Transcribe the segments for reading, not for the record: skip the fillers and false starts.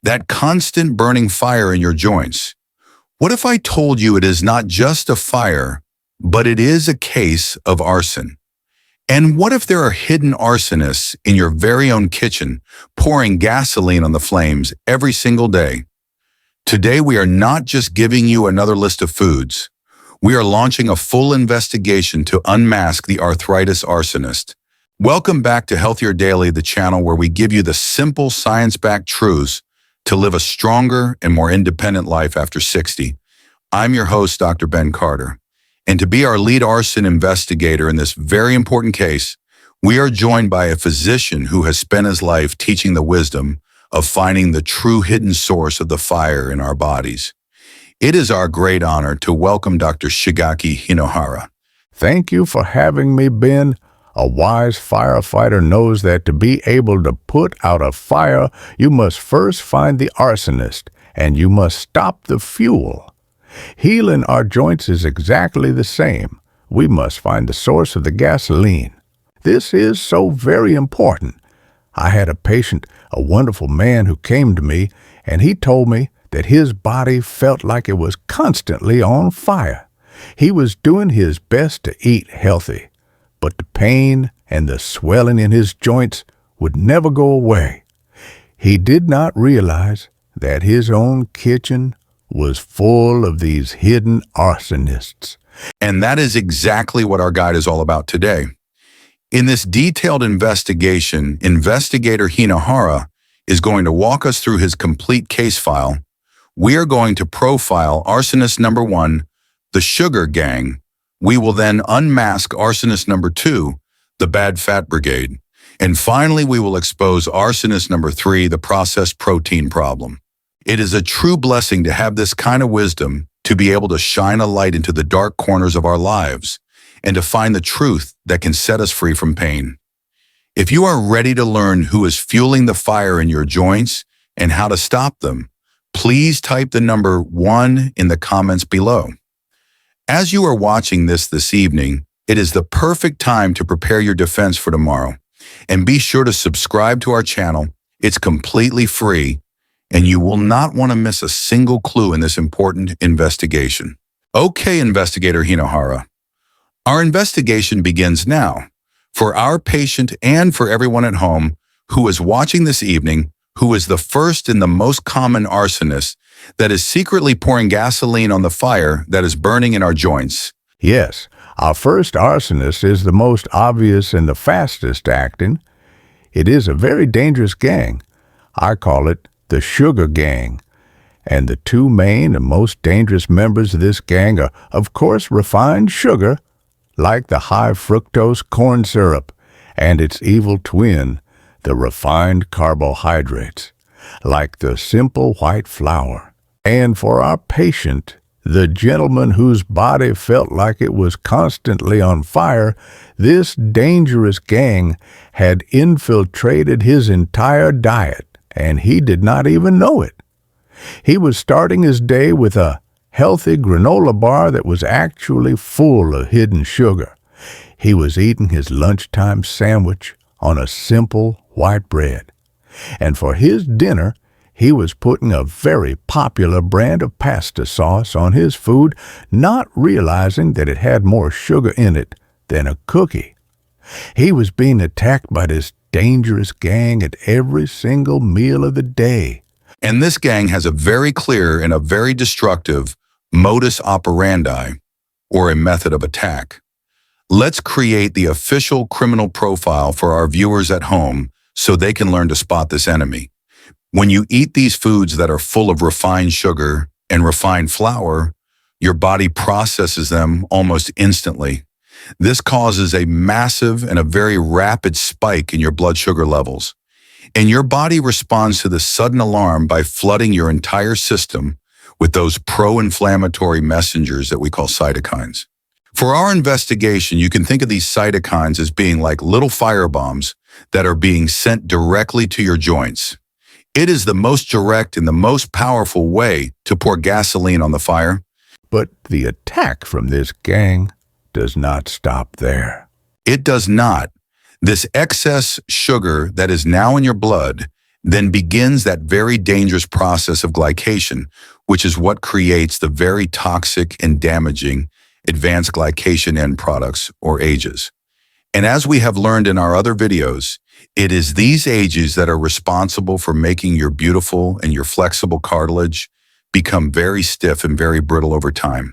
that constant burning fire in your joints. What if I told you it is not just a fire, but it is a case of arson? And what if there are hidden arsonists in your very own kitchen, pouring gasoline on the flames every single day? Today, we are not just giving you another list of foods. We are launching a full investigation to unmask the arthritis arsonist. Welcome back to Healthier Daily, the channel where we give you the simple science-backed truths to live a stronger and more independent life after 60. I'm your host, Dr. Ben Carter. And to be our lead arson investigator in this very important case, we are joined by a physician who has spent his life teaching the wisdom of finding the true hidden source of the fire in our bodies. It is our great honor to welcome Dr. Shigeaki Hinohara. Thank you for having me, Ben. A wise firefighter knows that to be able to put out a fire, you must first find the arsonist, and you must stop the fuel. Healing our joints is exactly the same. We must find the source of the gasoline. This is so very important. I had a patient, a wonderful man who came to me, and he told me that his body felt like it was constantly on fire. He was doing his best to eat healthy, but the pain and the swelling in his joints would never go away. He did not realize that his own kitchen was full of these hidden arsonists. And that is exactly what our guide is all about today. In this detailed investigation, Investigator Hinohara is going to walk us through his complete case file. We are going to profile arsonist number 1, the sugar gang. We will then unmask arsonist number 2, the bad fat brigade. And finally, we will expose arsonist number 3, the processed protein problem. It is a true blessing to have this kind of wisdom, to be able to shine a light into the dark corners of our lives and to find the truth that can set us free from pain. If you are ready to learn who is fueling the fire in your joints and how to stop them, please type the number 1 in the comments below. As you are watching this evening, it is the perfect time to prepare your defense for tomorrow. And be sure to subscribe to our channel. It's completely free, and you will not want to miss a single clue in this important investigation. Okay, Investigator Hinohara. Our investigation begins now. For our patient and for everyone at home who is watching this evening, who is the first and the most common arsonist that is secretly pouring gasoline on the fire that is burning in our joints. Yes, our first arsonist is the most obvious and the fastest acting. It is a very dangerous gang. I call it the sugar gang. And the two main and most dangerous members of this gang are, of course, refined sugar, like the high fructose corn syrup, and its evil twin, the refined carbohydrates, like the simple white flour. And for our patient, the gentleman whose body felt like it was constantly on fire, this dangerous gang had infiltrated his entire diet, and he did not even know it. He was starting his day with a healthy granola bar that was actually full of hidden sugar. He was eating his lunchtime sandwich on a simple white bread. And for his dinner, he was putting a very popular brand of pasta sauce on his food, not realizing that it had more sugar in it than a cookie. He was being attacked by this dangerous gang at every single meal of the day. And this gang has a very clear and a very destructive modus operandi, or a method of attack. Let's create the official criminal profile for our viewers at home so they can learn to spot this enemy. When you eat these foods that are full of refined sugar and refined flour, your body processes them almost instantly. This causes a massive and a very rapid spike in your blood sugar levels. And your body responds to this sudden alarm by flooding your entire system with those pro-inflammatory messengers that we call cytokines. For our investigation, you can think of these cytokines as being like little firebombs that are being sent directly to your joints. It is the most direct and the most powerful way to pour gasoline on the fire. But the attack from this gang does not stop there. It does not. This excess sugar that is now in your blood Then begins that very dangerous process of glycation, which is what creates the very toxic and damaging advanced glycation end products, or AGEs. And as we have learned in our other videos, it is these AGEs that are responsible for making your beautiful and your flexible cartilage become very stiff and very brittle over time.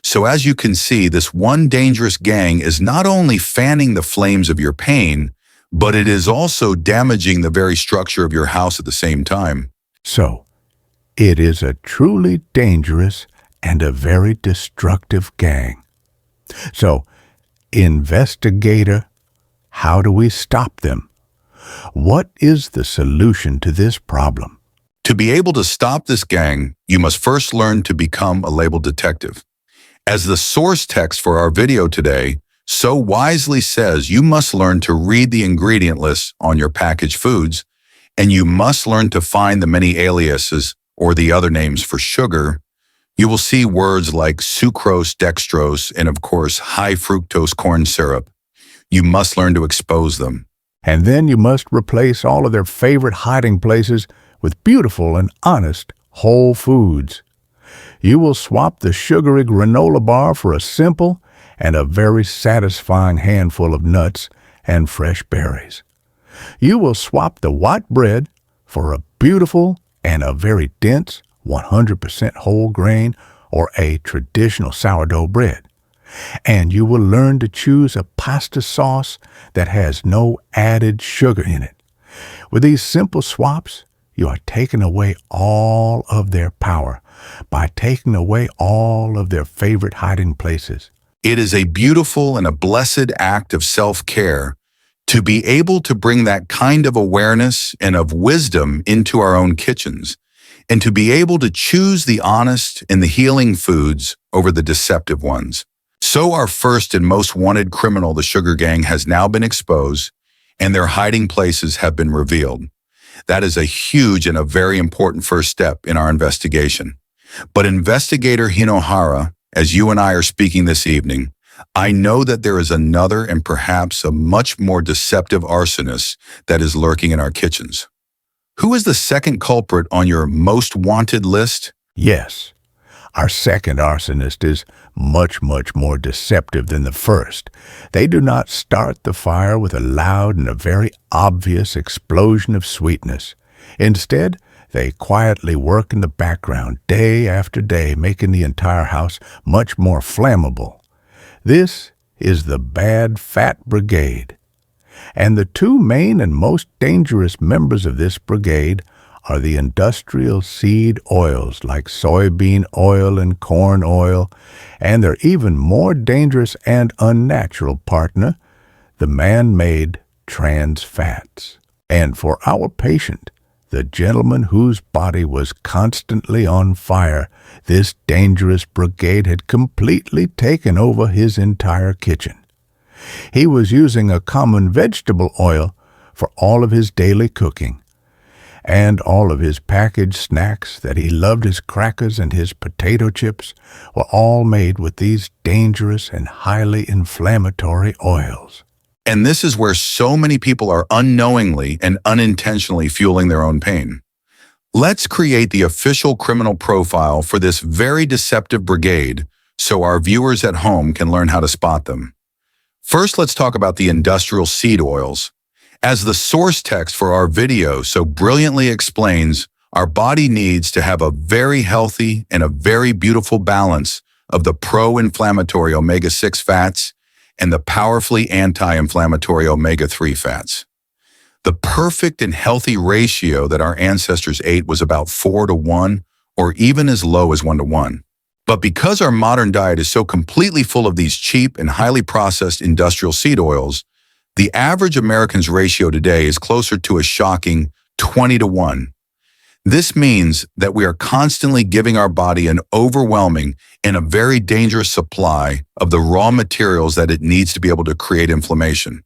So as you can see, this one dangerous gang is not only fanning the flames of your pain, but it is also damaging the very structure of your house at the same time. So, it is a truly dangerous and a very destructive gang. So, investigator, how do we stop them? What is the solution to this problem? To be able to stop this gang, you must first learn to become a label detective. As the source text for our video today so wisely says, you must learn to read the ingredient lists on your packaged foods, and you must learn to find the many aliases, or the other names for sugar. You will see words like sucrose, dextrose, and of course, high fructose corn syrup. You must learn to expose them. And then you must replace all of their favorite hiding places with beautiful and honest whole foods. You will swap the sugary granola bar for a simple and a very satisfying handful of nuts and fresh berries. You will swap the white bread for a beautiful and a very dense 100% whole grain or a traditional sourdough bread. And you will learn to choose a pasta sauce that has no added sugar in it. With these simple swaps, you are taking away all of their power by taking away all of their favorite hiding places. It is a beautiful and a blessed act of self-care to be able to bring that kind of awareness and of wisdom into our own kitchens, and to be able to choose the honest and the healing foods over the deceptive ones. So our first and most wanted criminal, the sugar gang, has now been exposed, and their hiding places have been revealed. That is a huge and a very important first step in our investigation. But Investigator Hinohara, as you and I are speaking this evening, I know that there is another and perhaps a much more deceptive arsonist that is lurking in our kitchens. Who is the second culprit on your most wanted list? Yes, our second arsonist is much more deceptive than the first. They do not start the fire with a loud and a very obvious explosion of sweetness. Instead, they quietly work in the background day after day, making the entire house much more flammable. This is the Bad Fat Brigade. And the two main and most dangerous members of this brigade are the industrial seed oils like soybean oil and corn oil, and their even more dangerous and unnatural partner, the man-made trans fats. And for our patient, the gentleman whose body was constantly on fire, this dangerous brigade had completely taken over his entire kitchen. He was using a common vegetable oil for all of his daily cooking, and all of his packaged snacks that he loved, his crackers and his potato chips, were all made with these dangerous and highly inflammatory oils. And this is where so many people are unknowingly and unintentionally fueling their own pain. Let's create the official criminal profile for this very deceptive brigade so our viewers at home can learn how to spot them. First, let's talk about the industrial seed oils. As the source text for our video so brilliantly explains, our body needs to have a very healthy and a very beautiful balance of the pro-inflammatory omega-6 fats and the powerfully anti-inflammatory omega-3 fats. The perfect and healthy ratio that our ancestors ate was about 4-to-1, or even as low as 1-to-1. But because our modern diet is so completely full of these cheap and highly processed industrial seed oils, the average American's ratio today is closer to a shocking 20-to-1. This means that we are constantly giving our body an overwhelming and a very dangerous supply of the raw materials that it needs to be able to create inflammation.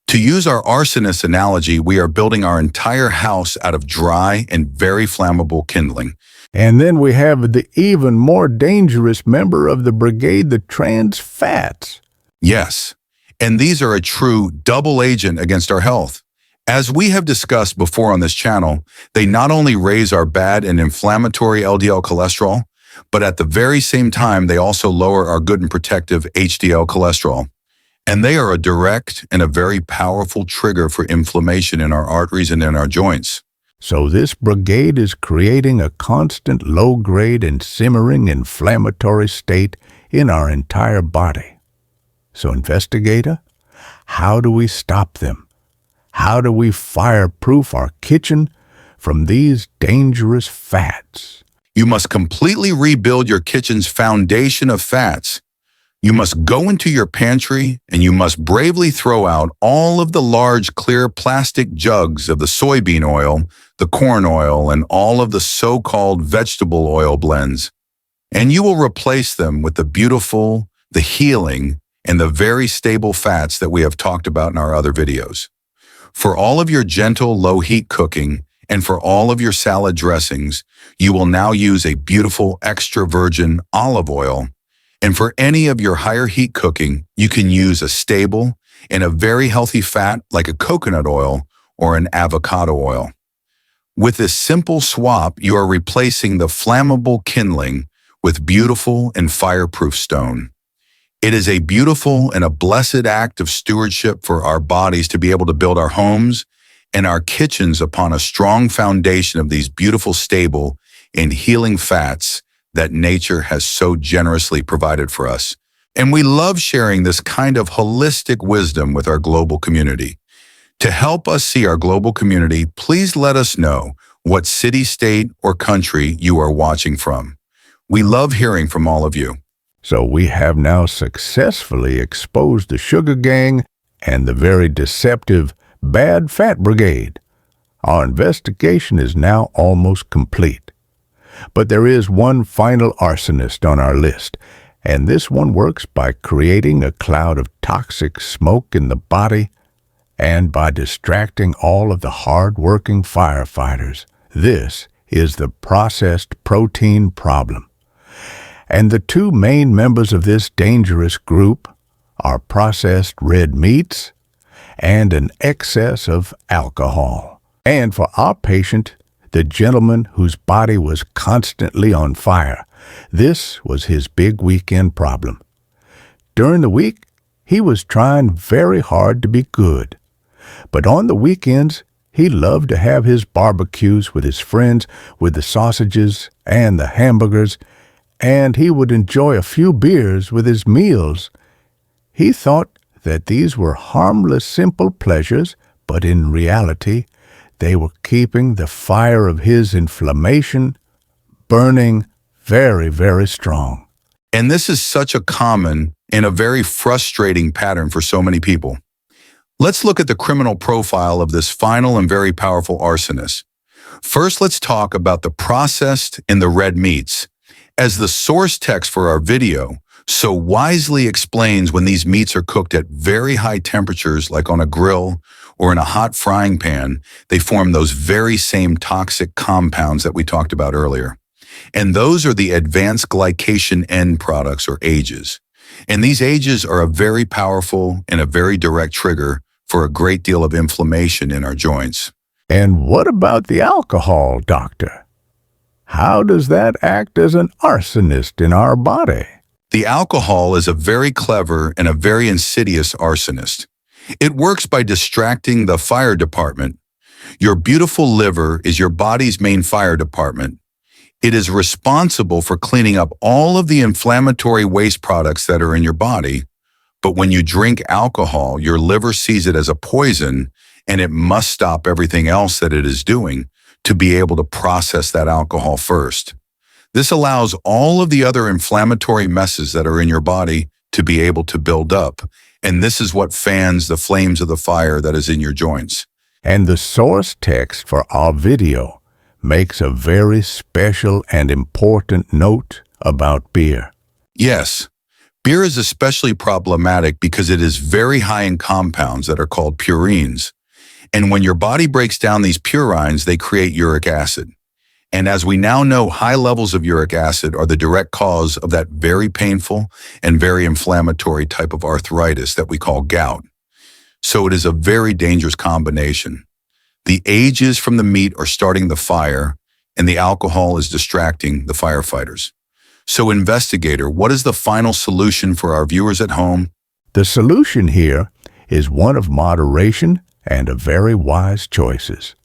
To use our arsonist analogy, we are building our entire house out of dry and very flammable kindling. And then we have the even more dangerous member of the brigade, the trans fats. Yes, and these are a true double agent against our health. As we have discussed before on this channel, they not only raise our bad and inflammatory LDL cholesterol, but at the very same time, they also lower our good and protective HDL cholesterol. And they are a direct and a very powerful trigger for inflammation in our arteries and in our joints. So this brigade is creating a constant low-grade and simmering inflammatory state in our entire body. So investigator, how do we stop them? How do we fireproof our kitchen from these dangerous fats? You must completely rebuild your kitchen's foundation of fats. You must go into your pantry and you must bravely throw out all of the large clear plastic jugs of the soybean oil, the corn oil, and all of the so-called vegetable oil blends. And you will replace them with the beautiful, the healing, and the very stable fats that we have talked about in our other videos. For all of your gentle, low-heat cooking, and for all of your salad dressings, you will now use a beautiful extra virgin olive oil. And for any of your higher heat cooking, you can use a stable and a very healthy fat like a coconut oil or an avocado oil. With this simple swap, you are replacing the flammable kindling with beautiful and fireproof stone. It is a beautiful and a blessed act of stewardship for our bodies to be able to build our homes and our kitchens upon a strong foundation of these beautiful, stable, and healing fats that nature has so generously provided for us. And we love sharing this kind of holistic wisdom with our global community. To help us see our global community, please let us know what city, state, or country you are watching from. We love hearing from all of you. So we have now successfully exposed the sugar gang and the very deceptive bad fat brigade. Our investigation is now almost complete. But there is one final arsonist on our list, and this one works by creating a cloud of toxic smoke in the body and by distracting all of the hard-working firefighters. This is the processed protein problem. And the two main members of this dangerous group are processed red meats and an excess of alcohol. And for our patient, the gentleman whose body was constantly on fire, this was his big weekend problem. During the week, he was trying very hard to be good. But on the weekends, he loved to have his barbecues with his friends with the sausages and the hamburgers, and he would enjoy a few beers with his meals. He thought that these were harmless, simple pleasures, but in reality, they were keeping the fire of his inflammation burning very, very strong. And this is such a common and a very frustrating pattern for so many people. Let's look at the criminal profile of this final and very powerful arsonist. First, let's talk about the processed and the red meats. As the source text for our video so wisely explains, when these meats are cooked at very high temperatures, like on a grill or in a hot frying pan, they form those very same toxic compounds that we talked about earlier. And those are the advanced glycation end products, or AGEs. And these AGEs are a very powerful and a very direct trigger for a great deal of inflammation in our joints. And what about the alcohol, doctor? How does that act as an arsonist in our body? The alcohol is a very clever and a very insidious arsonist. It works by distracting the fire department. Your beautiful liver is your body's main fire department. It is responsible for cleaning up all of the inflammatory waste products that are in your body. But when you drink alcohol, your liver sees it as a poison, and it must stop everything else that it is doing to be able to process that alcohol first. This allows all of the other inflammatory messes that are in your body to be able to build up. And this is what fans the flames of the fire that is in your joints. And the source text for our video makes a very special and important note about beer. Yes, beer is especially problematic because it is very high in compounds that are called purines. And when your body breaks down these purines, they create uric acid. And as we now know, high levels of uric acid are the direct cause of that very painful and very inflammatory type of arthritis that we call gout. So it is a very dangerous combination. The ages from the meat are starting the fire, and the alcohol is distracting the firefighters. So, investigator, what is the final solution for our viewers at home? The solution here is one of moderation and of very wise choices.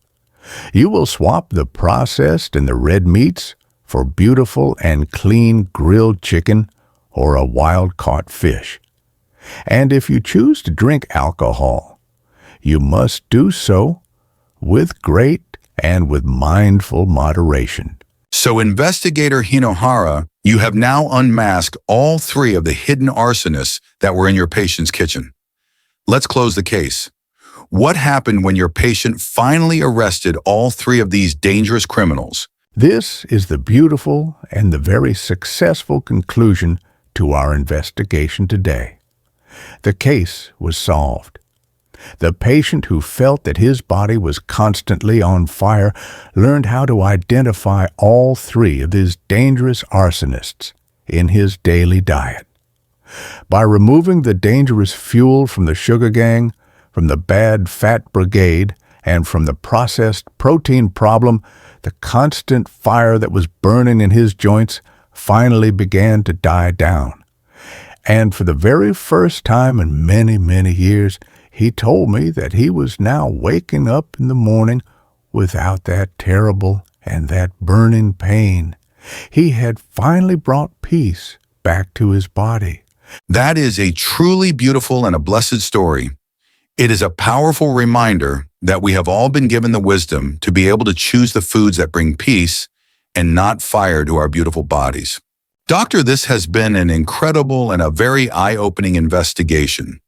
You will swap the processed and the red meats for beautiful and clean grilled chicken or a wild-caught fish. And if you choose to drink alcohol, you must do so with great and with mindful moderation. So, investigator Hinohara, you have now unmasked all three of the hidden arsonists that were in your patient's kitchen. Let's close the case. What happened when your patient finally arrested all three of these dangerous criminals? This is the beautiful and the very successful conclusion to our investigation today. The case was solved. The patient who felt that his body was constantly on fire learned how to identify all three of these dangerous arsonists in his daily diet. By removing the dangerous fuel from the sugar gang, from the bad fat brigade, and from the processed protein problem, the constant fire that was burning in his joints finally began to die down. And for the very first time in many, many years, he told me that he was now waking up in the morning without that terrible and that burning pain. He had finally brought peace back to his body. That is a truly beautiful and a blessed story. It is a powerful reminder that we have all been given the wisdom to be able to choose the foods that bring peace and not fire to our beautiful bodies. Doctor, this has been an incredible and a very eye-opening investigation.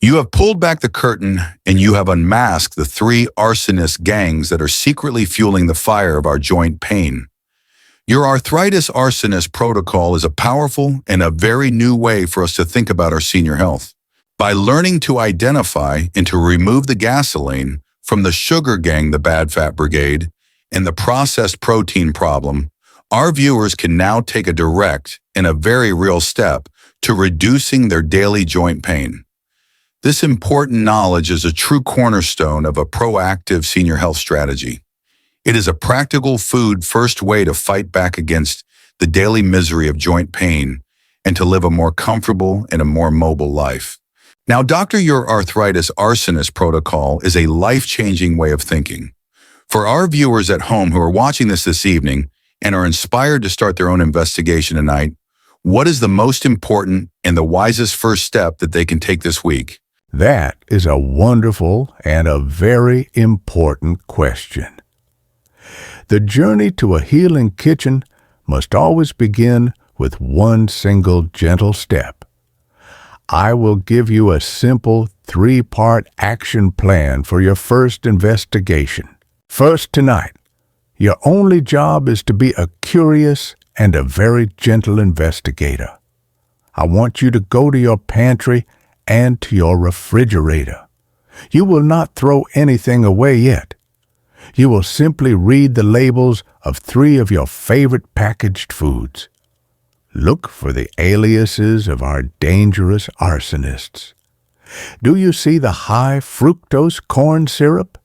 You have pulled back the curtain and you have unmasked the three arsonist gangs that are secretly fueling the fire of our joint pain. Your arthritis arsonist protocol is a powerful and a very new way for us to think about our senior health. By learning to identify and to remove the gasoline from the sugar gang, the bad fat brigade, and the processed protein problem, our viewers can now take a direct and a very real step to reducing their daily joint pain. This important knowledge is a true cornerstone of a proactive senior health strategy. It is a practical food-first way to fight back against the daily misery of joint pain and to live a more comfortable and a more mobile life. Now, Doctor, your arthritis arsonist protocol is a life-changing way of thinking. For our viewers at home who are watching this evening and are inspired to start their own investigation tonight, what is the most important and the wisest first step that they can take this week? That is a wonderful and a very important question. The journey to a healing kitchen must always begin with one single gentle step. I will give you a simple 3-part action plan for your first investigation. First, tonight, your only job is to be a curious and a very gentle investigator. I want you to go to your pantry and to your refrigerator. You will not throw anything away yet. You will simply read the labels of 3 of your favorite packaged foods. Look for the aliases of our dangerous arsonists. Do you see the high fructose corn syrup?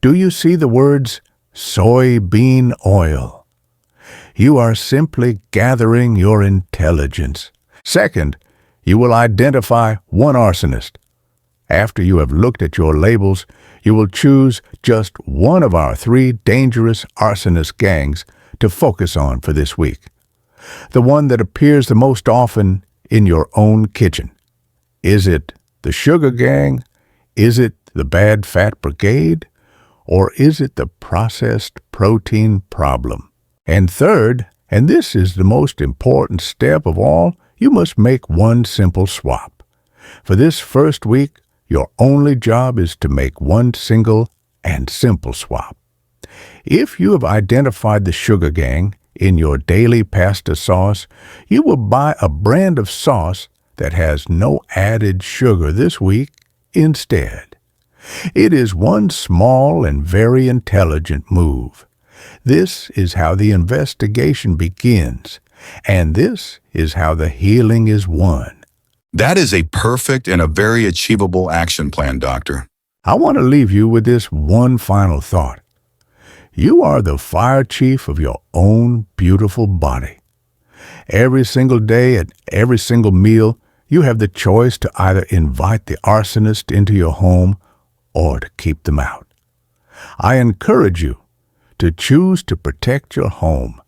Do you see the words soybean oil? You are simply gathering your intelligence. Second, you will identify one arsonist. After you have looked at your labels, you will choose just one of our 3 dangerous arsonist gangs to focus on for this week. The one that appears the most often in your own kitchen. Is it the sugar gang? Is it the bad fat brigade? Or is it the processed protein problem? And third, and this is the most important step of all, you must make one simple swap. For this first week, your only job is to make one single and simple swap. If you have identified the sugar gang in your daily pasta sauce, you will buy a brand of sauce that has no added sugar this week instead. It is one small and very intelligent move. This is how the investigation begins, and this is how the healing is won. That is a perfect and a very achievable action plan, Doctor. I want to leave you with this one final thought. You are the fire chief of your own beautiful body. Every single day at every single meal, you have the choice to either invite the arsonist into your home or to keep them out. I encourage you to choose to protect your home.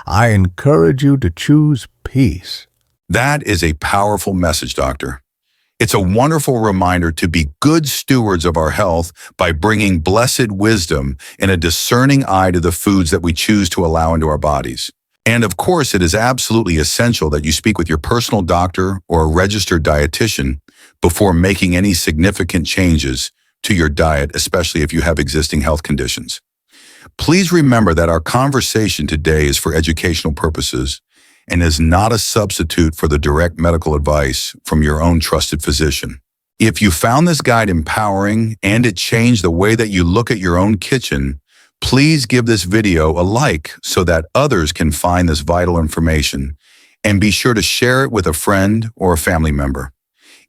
I encourage you to choose peace. That is a powerful message, Doctor. It's a wonderful reminder to be good stewards of our health by bringing blessed wisdom and a discerning eye to the foods that we choose to allow into our bodies. And of course, it is absolutely essential that you speak with your personal doctor or a registered dietitian before making any significant changes to your diet, especially if you have existing health conditions. Please remember that our conversation today is for educational purposes and is not a substitute for the direct medical advice from your own trusted physician. If you found this guide empowering and it changed the way that you look at your own kitchen, please give this video a like so that others can find this vital information, and be sure to share it with a friend or a family member.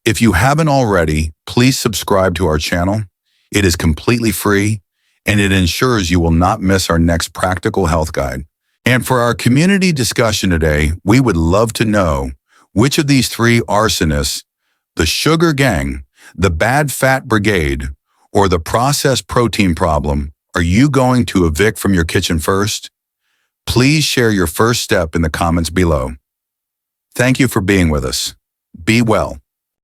If you haven't already, please subscribe to our channel. It is completely free, and it ensures you will not miss our next practical health guide. And for our community discussion today, we would love to know which of these three arsonists, the sugar gang, the bad fat brigade, or the processed protein problem, are you going to evict from your kitchen first? Please share your first step in the comments below. Thank you for being with us. Be well.